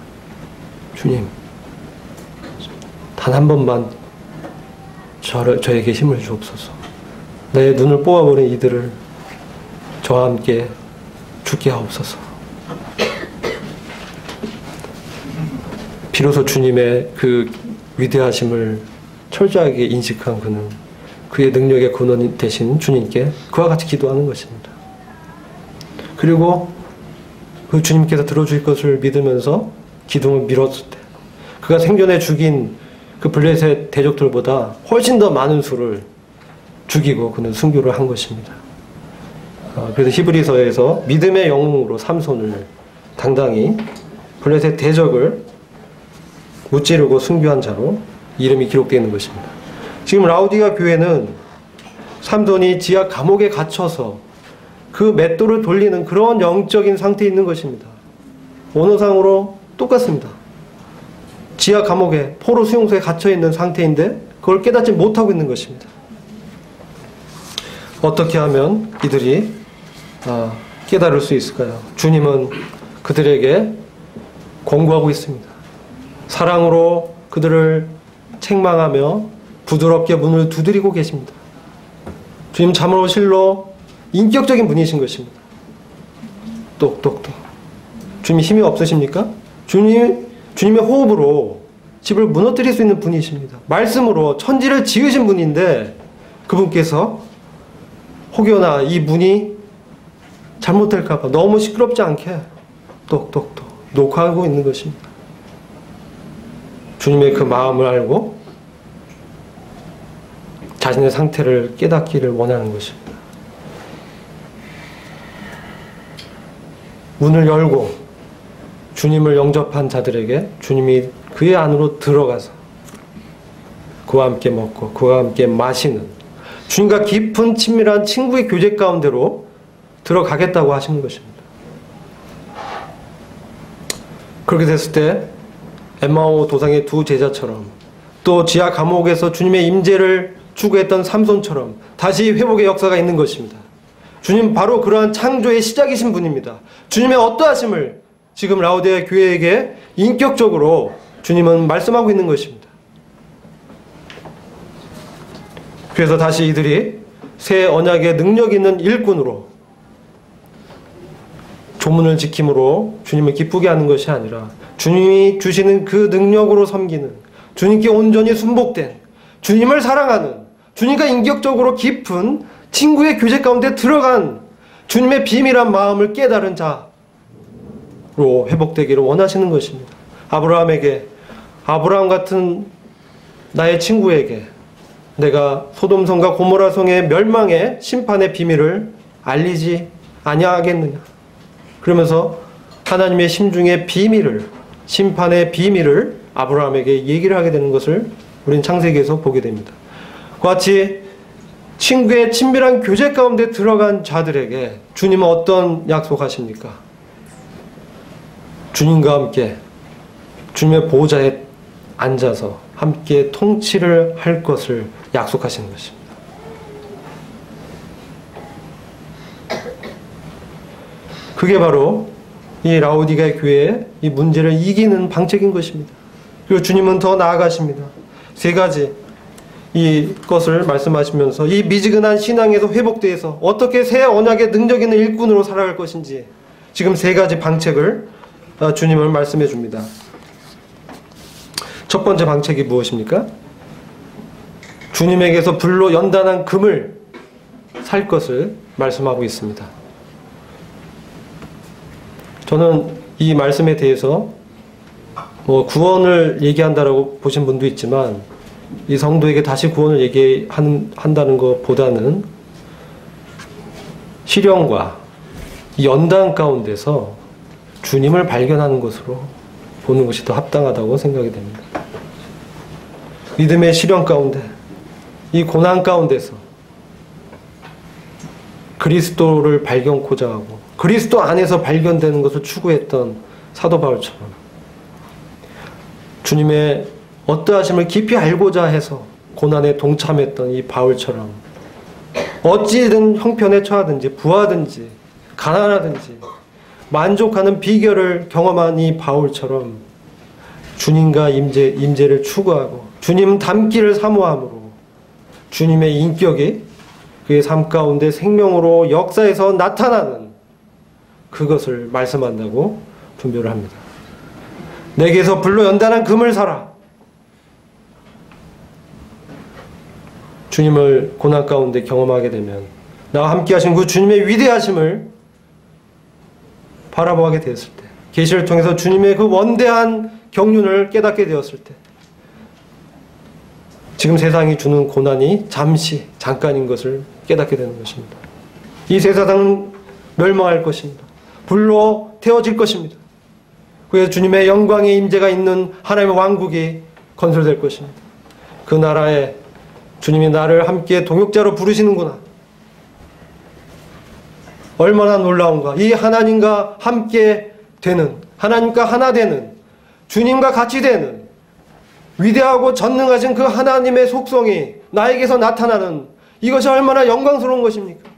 주님, 단 한 번만 저에게 힘을 주옵소서. 내 눈을 뽑아버린 이들을 저와 함께 죽게 하옵소서. 비로소 주님의 그 위대하심을 철저하게 인식한 그는 그의 능력의 근원이 되신 주님께 그와 같이 기도하는 것입니다. 그리고 그 주님께서 들어주실 것을 믿으면서 기둥을 밀었을 때 그가 생전에 죽인 그 블레셋 대적들보다 훨씬 더 많은 수를 죽이고 그는 순교를 한 것입니다. 그래서 히브리서에서 믿음의 영웅으로 삼손을 당당히 블레셋 대적을 무찌르고 순교한 자로 이름이 기록되어 있는 것입니다. 지금 라오디가 교회는 삼손이 지하 감옥에 갇혀서 그 맷돌을 돌리는 그런 영적인 상태에 있는 것입니다. 원어상으로 똑같습니다. 지하 감옥에 포로 수용소에 갇혀있는 상태인데 그걸 깨닫지 못하고 있는 것입니다. 어떻게 하면 이들이 깨달을 수 있을까요? 주님은 그들에게 권고하고 있습니다. 사랑으로 그들을 책망하며 부드럽게 문을 두드리고 계십니다. 주님 참으로 실로 인격적인 분이신 것입니다. 똑똑똑. 주님이 힘이 없으십니까? 주님의 호흡으로 집을 무너뜨릴 수 있는 분이십니다. 말씀으로 천지를 지으신 분인데 그분께서 혹여나 이 문이 잘못될까봐 너무 시끄럽지 않게 똑똑똑 녹화하고 있는 것입니다. 주님의 그 마음을 알고 자신의 상태를 깨닫기를 원하는 것입니다. 문을 열고 주님을 영접한 자들에게 주님이 그의 안으로 들어가서 그와 함께 먹고 그와 함께 마시는 주님과 깊은 친밀한 친구의 교제 가운데로 들어가겠다고 하시는 것입니다. 그렇게 됐을 때 엠마오 도상의 두 제자처럼 또 지하 감옥에서 주님의 임재를 추구했던 삼손처럼 다시 회복의 역사가 있는 것입니다. 주님 바로 그러한 창조의 시작이신 분입니다. 주님의 어떠하심을 지금 라오디게아 교회에게 인격적으로 주님은 말씀하고 있는 것입니다. 그래서 다시 이들이 새 언약의 능력 있는 일꾼으로 조문을 지킴으로 주님을 기쁘게 하는 것이 아니라 주님이 주시는 그 능력으로 섬기는 주님께 온전히 순복된 주님을 사랑하는 주님과 인격적으로 깊은 친구의 교제 가운데 들어간 주님의 비밀한 마음을 깨달은 자로 회복되기를 원하시는 것입니다. 아브라함 같은 나의 친구에게 내가 소돔성과 고모라성의 멸망의 심판의 비밀을 알리지 아니하겠느냐. 그러면서 하나님의 심중의 비밀을 심판의 비밀을 아브라함에게 얘기를 하게 되는 것을 우리는 창세기에서 보게 됩니다. 그와 같이 친구의 친밀한 교제 가운데 들어간 자들에게 주님은 어떤 약속하십니까? 주님과 함께 주님의 보호자에 앉아서 함께 통치를 할 것을 약속하시는 것입니다. 그게 바로 이 라오디게아 교회의 이 문제를 이기는 방책인 것입니다. 그리고 주님은 더 나아가십니다. 세 가지 이것을 말씀하시면서 이 미지근한 신앙에서 회복돼서 어떻게 새 언약의 능력 있는 일꾼으로 살아갈 것인지 지금 세 가지 방책을 주님을 말씀해 줍니다. 첫 번째 방책이 무엇입니까? 주님에게서 불로 연단한 금을 살 것을 말씀하고 있습니다. 저는 이 말씀에 대해서 구원을 얘기한다라고 보신 분도 있지만 이 성도에게 다시 구원을 얘기한다는 것보다는 시련과 연단 가운데서 주님을 발견하는 것으로 보는 것이 더 합당하다고 생각이 됩니다. 믿음의 시련 가운데 이 고난 가운데서 그리스도를 발견코자 하고 그리스도 안에서 발견되는 것을 추구했던 사도 바울처럼 주님의 어떠하심을 깊이 알고자 해서 고난에 동참했던 이 바울처럼 어찌든 형편에 처하든지 부하든지 가난하든지 만족하는 비결을 경험한 이 바울처럼 주님과 임재를 추구하고 주님 닮기를 사모함으로 주님의 인격이 그의 삶 가운데 생명으로 역사에서 나타나는 그것을 말씀한다고 분별을 합니다. 내게서 불로 연단한 금을 사라. 주님을 고난 가운데 경험하게 되면 나와 함께 하신 그 주님의 위대하심을 바라보게 되었을 때 계시를 통해서 주님의 그 원대한 경륜을 깨닫게 되었을 때 지금 세상이 주는 고난이 잠깐인 것을 깨닫게 되는 것입니다. 이 세상은 멸망할 것입니다. 불로 태워질 것입니다. 그래서 주님의 영광의 임재가 있는 하나님의 왕국이 건설될 것입니다. 그 나라에 주님이 나를 함께 동역자로 부르시는구나. 얼마나 놀라운가. 이 하나님과 함께 되는, 하나님과 하나 되는, 주님과 같이 되는 위대하고 전능하신 그 하나님의 속성이 나에게서 나타나는 이것이 얼마나 영광스러운 것입니까?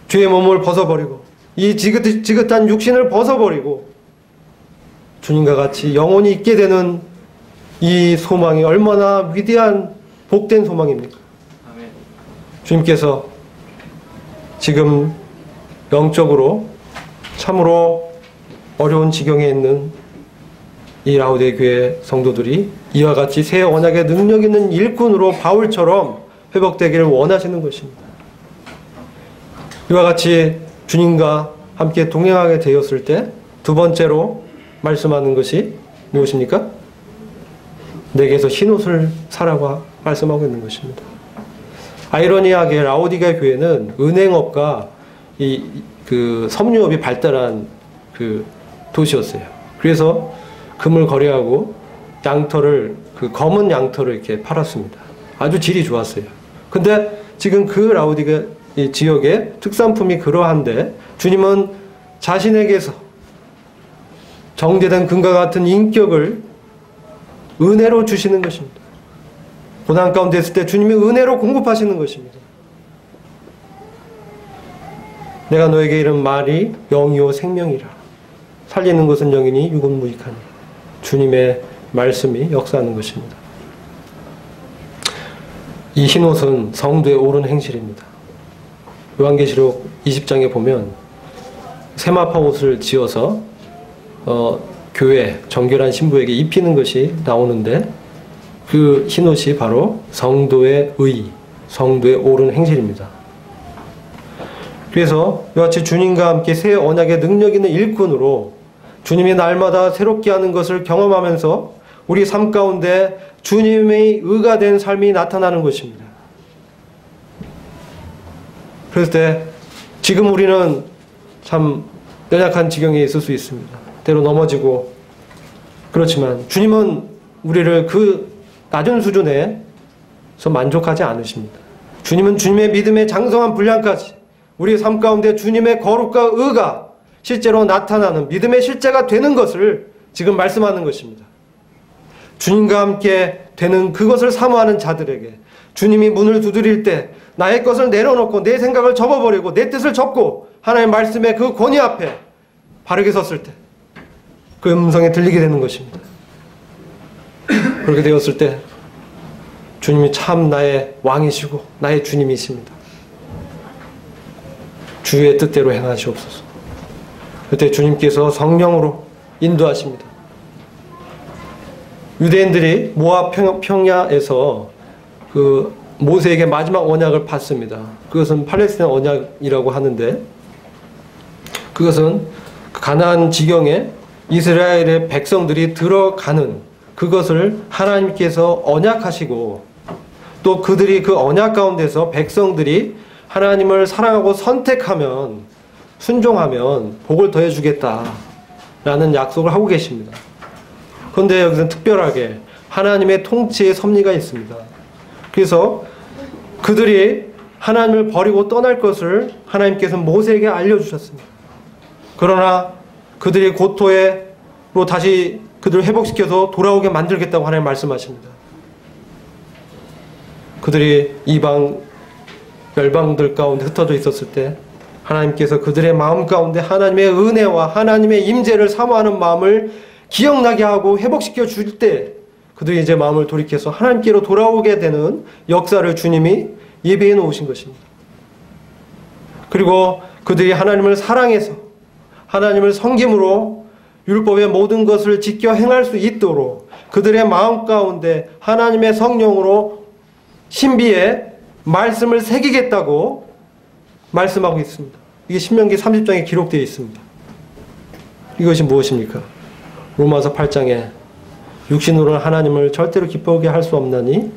죄의 몸을 벗어버리고 이 지긋한 육신을 벗어버리고 주님과 같이 영원히 있게 되는 이 소망이 얼마나 위대한 복된 소망입니까? 아멘. 주님께서 지금 영적으로 참으로 어려운 지경에 있는 이 라우디게 교회 성도들이 이와 같이 새 언약의 능력 있는 일꾼으로 바울처럼 회복되기를 원하시는 것입니다. 이와 같이 주님과 함께 동행하게 되었을 때 두 번째로 말씀하는 것이 무엇입니까? 내게서 흰옷을 사라고 말씀하고 있는 것입니다. 아이러니하게 라우디게 교회는 은행업과 그 섬유업이 발달한 그 도시였어요. 그래서 금을 거래하고 양털을, 그 검은 양털을 이렇게 팔았습니다. 아주 질이 좋았어요. 근데 지금 그 라우디게 지역의 특산품이 그러한데 주님은 자신에게서 정제된 금과 같은 인격을 은혜로 주시는 것입니다. 고난 가운데 있을 때 주님이 은혜로 공급하시는 것입니다. 내가 너에게 이른 말이 영이요 생명이라. 살리는 것은 영이니 육은 무익하니. 주님의 말씀이 역사하는 것입니다. 이 흰옷은 성도의 옳은 행실입니다. 요한계시록 20장에 보면 세마파 옷을 지어서 교회 정결한 신부에게 입히는 것이 나오는데 그 흰옷이 바로 성도의 의, 성도의 옳은 행실입니다. 그래서 이와 같이 주님과 함께 새 언약의 능력 있는 일꾼으로 주님이 날마다 새롭게 하는 것을 경험하면서 우리 삶 가운데 주님의 의가 된 삶이 나타나는 것입니다. 그럴 때 지금 우리는 참 연약한 지경에 있을 수 있습니다. 때로 넘어지고 그렇지만 주님은 우리를 그 낮은 수준에서 만족하지 않으십니다. 주님은 주님의 믿음의 장성한 분량까지 우리의 삶 가운데 주님의 거룩과 의가 실제로 나타나는 믿음의 실제가 되는 것을 지금 말씀하는 것입니다. 주님과 함께 되는 그것을 사모하는 자들에게 주님이 문을 두드릴 때 나의 것을 내려놓고 내 생각을 접어버리고 내 뜻을 접고 하나님의 말씀의 그 권위 앞에 바르게 섰을 때 그 음성에 들리게 되는 것입니다. 그렇게 되었을 때 주님이 참 나의 왕이시고 나의 주님이십니다. 주의 뜻대로 행하시옵소서. 그때 주님께서 성령으로 인도하십니다. 유대인들이 모압 평야에서 그 모세에게 마지막 언약을 받습니다. 그것은 팔레스타인 언약이라고 하는데 그것은 가나안 지경에 이스라엘의 백성들이 들어가는 그것을 하나님께서 언약하시고 또 그들이 그 언약 가운데서 백성들이 하나님을 사랑하고 선택하면 순종하면 복을 더해주겠다라는 약속을 하고 계십니다. 그런데 여기서는 특별하게 하나님의 통치의 섭리가 있습니다. 그래서 그들이 하나님을 버리고 떠날 것을 하나님께서 모세에게 알려주셨습니다. 그러나 그들이 고토로 다시 그들을 회복시켜서 돌아오게 만들겠다고 하나님 말씀하십니다. 그들이 이방 열방들 가운데 흩어져 있었을 때 하나님께서 그들의 마음 가운데 하나님의 은혜와 하나님의 임재를 사모하는 마음을 기억나게 하고 회복시켜 줄 때 그들이 이제 마음을 돌이켜서 하나님께로 돌아오게 되는 역사를 주님이 예비해 놓으신 것입니다. 그리고 그들이 하나님을 사랑해서 하나님을 섬김으로 율법의 모든 것을 지켜 행할 수 있도록 그들의 마음 가운데 하나님의 성령으로 신비의 말씀을 새기겠다고 말씀하고 있습니다. 이게 신명기 30장에 기록되어 있습니다. 이것이 무엇입니까? 로마서 8장에 육신으로는 하나님을 절대로 기쁘게 할 수 없나니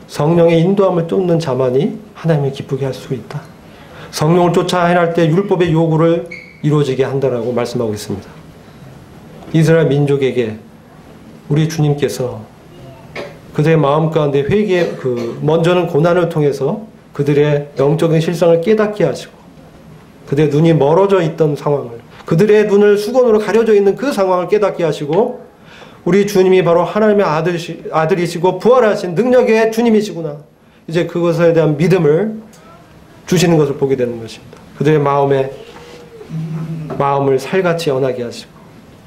성령의 인도함을 쫓는 자만이 하나님을 기쁘게 할 수 있다. 성령을 쫓아 행할 때 율법의 요구를 이루어지게 한다라고 말씀하고 있습니다. 이스라엘 민족에게 우리 주님께서 그들의 마음 가운데 먼저는 고난을 통해서 그들의 영적인 실상을 깨닫게 하시고 그들의 눈이 멀어져 있던 상황을 그들의 눈을 수건으로 가려져 있는 그 상황을 깨닫게 하시고 우리 주님이 바로 하나님의 아들이시고 부활하신 능력의 주님이시구나. 이제 그것에 대한 믿음을 주시는 것을 보게 되는 것입니다. 그들의 마음을 살같이 연하게 하시고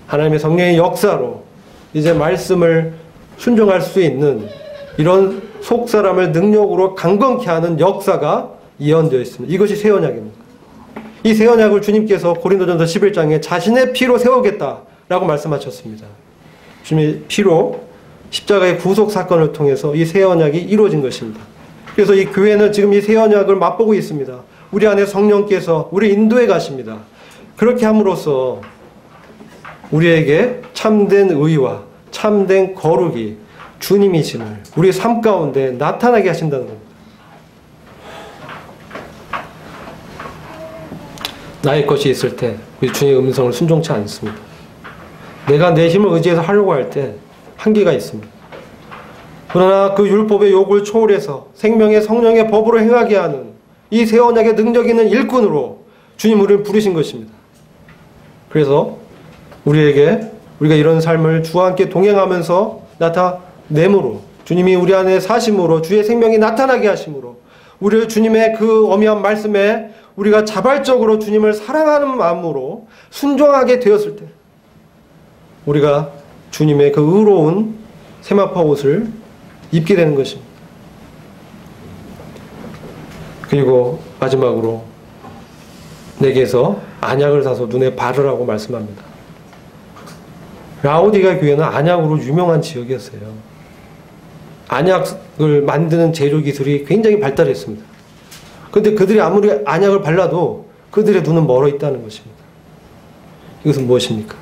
하나님의 성령의 역사로 이제 말씀을 순종할 수 있는 이런 속사람을 능력으로 강건케 하는 역사가 예언되어 있습니다. 이것이 새 언약입니다. 이 새 언약을 주님께서 고린도전서 11장에 자신의 피로 세우겠다라고 말씀하셨습니다. 주님의 피로 십자가의 구속 사건을 통해서 이 새 언약이 이루어진 것입니다. 그래서 이 교회는 지금 이 새 언약을 맛보고 있습니다. 우리 안에 성령께서 우리 인도해 가십니다. 그렇게 함으로써 우리에게 참된 의와 참된 거룩이 주님이심을 우리 삶 가운데 나타나게 하신다는 겁니다. 나의 것이 있을 때 우리 주님의 음성을 순종치 않습니다. 내가 내 힘을 의지해서 하려고 할 때 한계가 있습니다. 그러나 그 율법의 요구를 초월해서 생명의 성령의 법으로 행하게 하는 이 새 언약의 능력 있는 일꾼으로 주님 우리를 부르신 것입니다. 그래서 우리가 이런 삶을 주와 함께 동행하면서 나타내므로 주님이 우리 안에 사심으로 주의 생명이 나타나게 하심으로 우리를 주님의 그 어미한 말씀에 우리가 자발적으로 주님을 사랑하는 마음으로 순종하게 되었을 때 우리가 주님의 그 의로운 세마포 옷을 입게 되는 것입니다. 그리고 마지막으로 내게서 안약을 사서 눈에 바르라고 말씀합니다. 라오디가 교회는 안약으로 유명한 지역이었어요. 안약을 만드는 재료 기술이 굉장히 발달했습니다. 그런데 그들이 아무리 안약을 발라도 그들의 눈은 멀어 있다는 것입니다. 이것은 무엇입니까?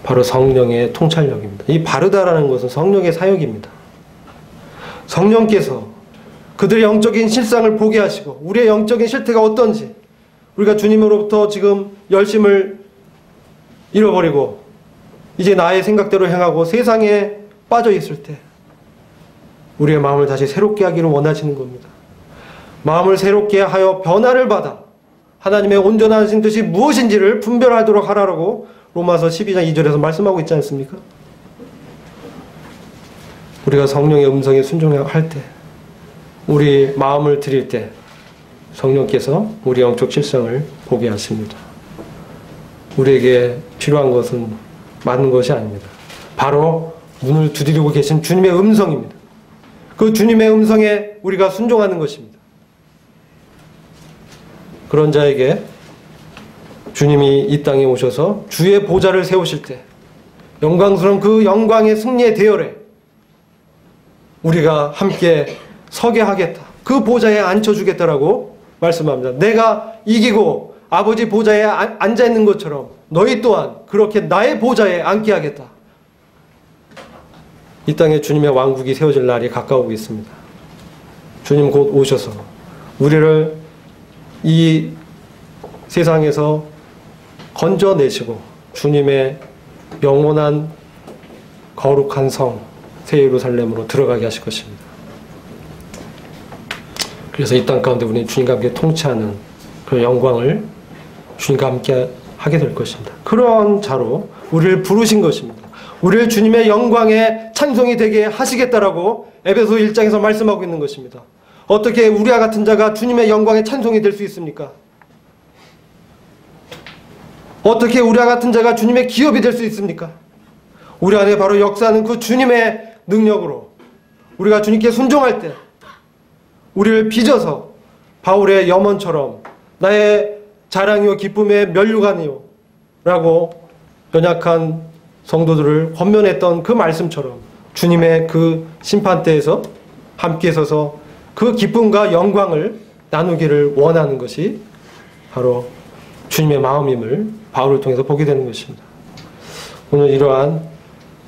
바로 성령의 통찰력입니다. 이 바르다라는 것은 성령의 사역입니다. 성령께서 그들의 영적인 실상을 보게 하시고 우리의 영적인 실태가 어떤지 우리가 주님으로부터 지금 열심을 잃어버리고 이제 나의 생각대로 행하고 세상에 빠져 있을 때 우리의 마음을 다시 새롭게 하기를 원하시는 겁니다. 마음을 새롭게 하여 변화를 받아 하나님의 온전하신 뜻이 무엇인지를 분별하도록 하라고 로마서 12장 2절에서 말씀하고 있지 않습니까? 우리가 성령의 음성에 순종할 때 우리 마음을 드릴 때 성령께서 우리 영적 실상을 보게 하십니다. 우리에게 필요한 것은 많은 것이 아닙니다. 바로 문을 두드리고 계신 주님의 음성입니다. 그 주님의 음성에 우리가 순종하는 것입니다. 그런 자에게 주님이 이 땅에 오셔서 주의 보좌를 세우실 때 영광스러운 그 영광의 승리의 대열에 우리가 함께 서게 하겠다. 그 보좌에 앉혀주겠다라고 말씀합니다. 내가 이기고 아버지 보좌에 앉아있는 것처럼 너희 또한 그렇게 나의 보좌에 앉게 하겠다. 이 땅에 주님의 왕국이 세워질 날이 가까우고 있습니다. 주님 곧 오셔서 우리를 이 세상에서 건져내시고 주님의 영원한 거룩한 성 새 예루살렘으로 들어가게 하실 것입니다. 그래서 이 땅 가운데 우리는 주님과 함께 통치하는 그 영광을 주님과 함께 하게 될 것입니다. 그런 자로 우리를 부르신 것입니다. 우리를 주님의 영광의 찬송이 되게 하시겠다라고 에베소 1장에서 말씀하고 있는 것입니다. 어떻게 우리와 같은 자가 주님의 영광의 찬송이 될 수 있습니까? 어떻게 우리와 같은 자가 주님의 기업이 될 수 있습니까? 우리 안에 바로 역사하는 그 주님의 능력으로 우리가 주님께 순종할 때 우리를 빚어서 바울의 염원처럼 나의 자랑이요 기쁨의 면류관이요 라고 연약한 성도들을 권면했던 그 말씀처럼 주님의 그 심판대에서 함께 서서 그 기쁨과 영광을 나누기를 원하는 것이 바로 주님의 마음임을 바울을 통해서 보게 되는 것입니다. 오늘 이러한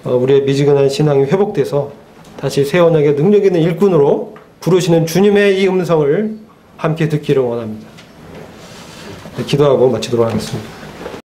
우리의 미지근한 신앙이 회복돼서 다시 새 언약의 능력 있는 일꾼으로 부르시는 주님의 이 음성을 함께 듣기를 원합니다. 기도하고 마치도록 하겠습니다.